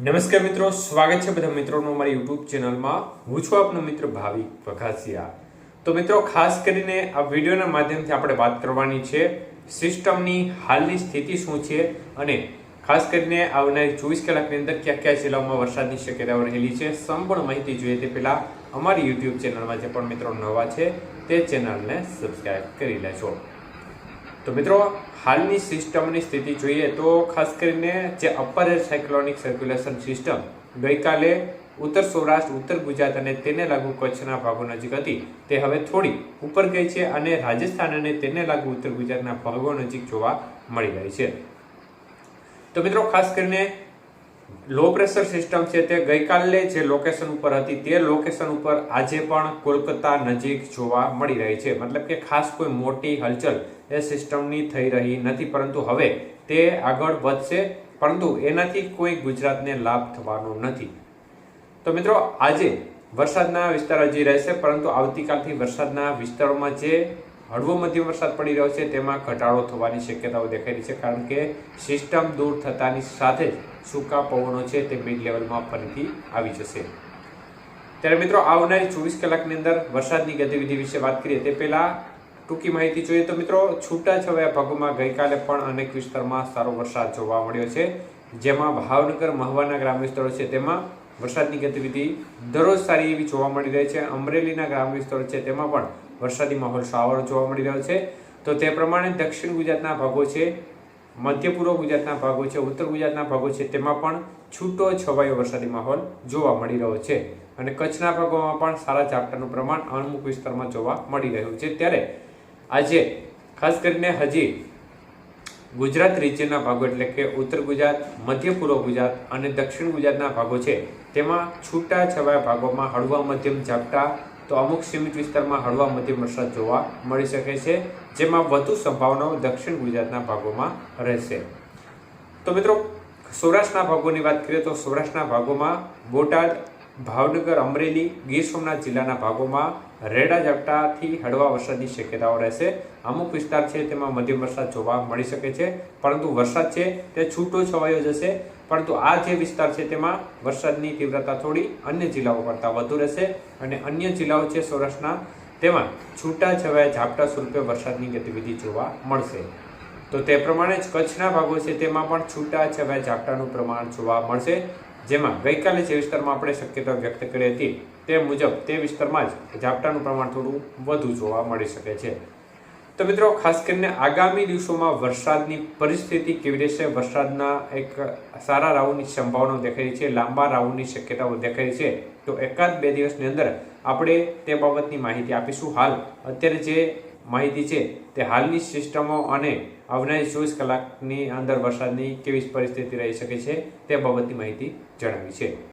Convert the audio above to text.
નમસ્કાર મિત્રો, સ્વાગત છે બધા મિત્રોનું અમારી યુટ્યુબ ચેનલમાં। હું છું આપનો મિત્ર ભાવિક વઘાસિયા। તો મિત્રો, ખાસ કરીને આ વિડીયોના માધ્યમથી આપણે વાત કરવાની છે સિસ્ટમની હાલની સ્થિતિ શું છે અને ખાસ કરીને આવનારી 24 કલાકની અંદર કયા કયા જિલ્લાઓમાં વરસાદની શક્યતાઓ રહેલી છે। સંપૂર્ણ માહિતી જોઈએ તે પહેલા અમારી યુટ્યુબ ચેનલમાં જે પણ મિત્રો નવા છે તે ચેનલને સબસ્ક્રાઇબ કરી લેજો। તો મિત્રો, હાલની સિસ્ટમની સ્થિતિ જોઈએ તો ખાસ કરીને જે upper air cyclonic circulation system ગઈકાલે ઉત્તર સૌરાષ્ટ્ર, ઉત્તર ગુજરાત અને તેને લાગુ કચ્છના ભાગો નજીક હતી, તે હવે થોડી ઉપર ગઈ છે અને રાજસ્થાન અને તેને લાગુ ઉત્તર ગુજરાતના ભાગો નજીક જોવા મળી રહી છે। તો મિત્રો, ખાસ કરીને લો પ્રેશર સિસ્ટમ છે તે ગઈકાલે જે લોકેશન ઉપર હતી તે લોકેશન ઉપર આજે પણ કોલકાતા નજીક જોવા મળી રહી છે। મતલબ કે ખાસ કોઈ મોટી હલચલ એ સિસ્ટમની થઈ રહી નથી, પરંતુ હવે તે આગળ વધશે, પરંતુ એનાથી કોઈ ગુજરાતને લાભ થવાનો નથી। તો મિત્રો, આજે વરસાદના વિસ્તાર હજી રહેશે, પરંતુ આવતીકાલથી વરસાદના વિસ્તારોમાં જે હળવો મધ્યમ વરસાદ પડી રહ્યો છે તેમાં ઘટાડો થવાની શક્યતાઓ દેખાઈ રહી છે, કારણ કે સિસ્ટમ દૂર થતાની સાથે જ સૂકા પવનો છે તે મિડ લેવલમાં ફરીથી આવી જશે। ત્યારે મિત્રો, આવનારી 24 કલાકની અંદર વરસાદની ગતિવિધિ વિશે વાત કરીએ તે પહેલા ટૂંકી માહિતી જોઈએ તો મિત્રો, છૂટાછવાયા ભાગોમાં ગઈકાલે પણ અનેક વિસ્તારમાં સારો વરસાદ જોવા મળ્યો છે, જેમાં ભાવનગર, મહુવાના ગ્રામ્ય વિસ્તારો છે તેમાં વરસાદની ગતિવિધિ દરરોજ સારી એવી જોવા મળી રહી છે। અમરેલીના ગ્રામ્ય વિસ્તારો છે તેમાં પણ વરસાદી માહોલ સારો જોવા મળી રહ્યો છે। તો તે પ્રમાણે દક્ષિણ ગુજરાતના ભાગો છે, મધ્ય પૂર્વ ગુજરાતના ભાગો છે, ઉત્તર ગુજરાતના ભાગો છે તેમાં પણ છૂટો છવાયો વરસાદી માહોલ જોવા મળી રહ્યો છે અને કચ્છના ભાગોમાં પણ સારા ઝાપટાનું પ્રમાણ અમુક વિસ્તારમાં જોવા મળી રહ્યું છે। ત્યારે આજે ખાસ કરીને હજી ગુજરાત રીજ્યના ભાગો એટલે કે ઉત્તર ગુજરાત, મધ્ય પૂર્વ ગુજરાત અને દક્ષિણ ગુજરાતના ભાગો છે તેમાં છૂટા છવાયા ભાગોમાં હળવા મધ્યમ ઝાપટા, તો અમુક સીમિત વિસ્તારમાં હળવા મધ્યમ વરસાદ જોવા મળી શકે છે, જેમાં વધુ સંભાવનાઓ દક્ષિણ ગુજરાતના ભાગોમાં રહેશે। તો મિત્રો, સૌરાષ્ટ્રના ભાગોની વાત કરીએ તો સૌરાષ્ટ્રના ભાગોમાં બોટાદ, ભાવનગર, અમરેલી, ગીર સોમનાથ જિલ્લાના ભાગોમાં રેડા ઝાપટાથી હળવા વરસાદની શક્યતાઓ રહેશે। અમુક વિસ્તાર છે તેમાં મધ્યમ વરસાદ જોવા મળી શકે છે, પરંતુ વરસાદ છે તે છૂટો છવાયો જશે, પરંતુ આ જે વિસ્તાર છે તેમાં વરસાદની તીવ્રતા થોડી અન્ય જિલ્લાઓ કરતાં વધુ રહેશે અને અન્ય જિલ્લાઓ છે સૌરાષ્ટ્રના તેમાં છૂટા છવાયા ઝાપટા સ્વરૂપે વરસાદની ગતિવિધિ જોવા મળશે। તો તે પ્રમાણે જ કચ્છના ભાગો છે તેમાં પણ છૂટા છવાયા ઝાપટાનું પ્રમાણ જોવા મળશે, જેમાં ગઈકાલે જે વિસ્તારમાં આપણે શક્યતા વ્યક્ત કરી હતી તે મુજબ તે વિસ્તારમાં જ ઝાપટાનું પ્રમાણ થોડું વધુ જોવા મળી શકે છે। તો મિત્રો, ખાસ કરીને આગામી દિવસોમાં વરસાદની પરિસ્થિતિ કેવી રહેશે, વરસાદના એક સારા રાઉન્ડની સંભાવનાઓ દેખાઈ છે, લાંબા રાઉન્ડની શક્યતાઓ દેખાઈ છે, તો એકાદ બે દિવસની અંદર આપણે તે બાબતની માહિતી આપીશું। હાલ અત્યારે જે માહિતી છે તે હાલની સિસ્ટમો અને આવનારી 24 કલાકની અંદર વરસાદની કેવી પરિસ્થિતિ રહી શકે છે તે બાબતની માહિતી જણાવી છે।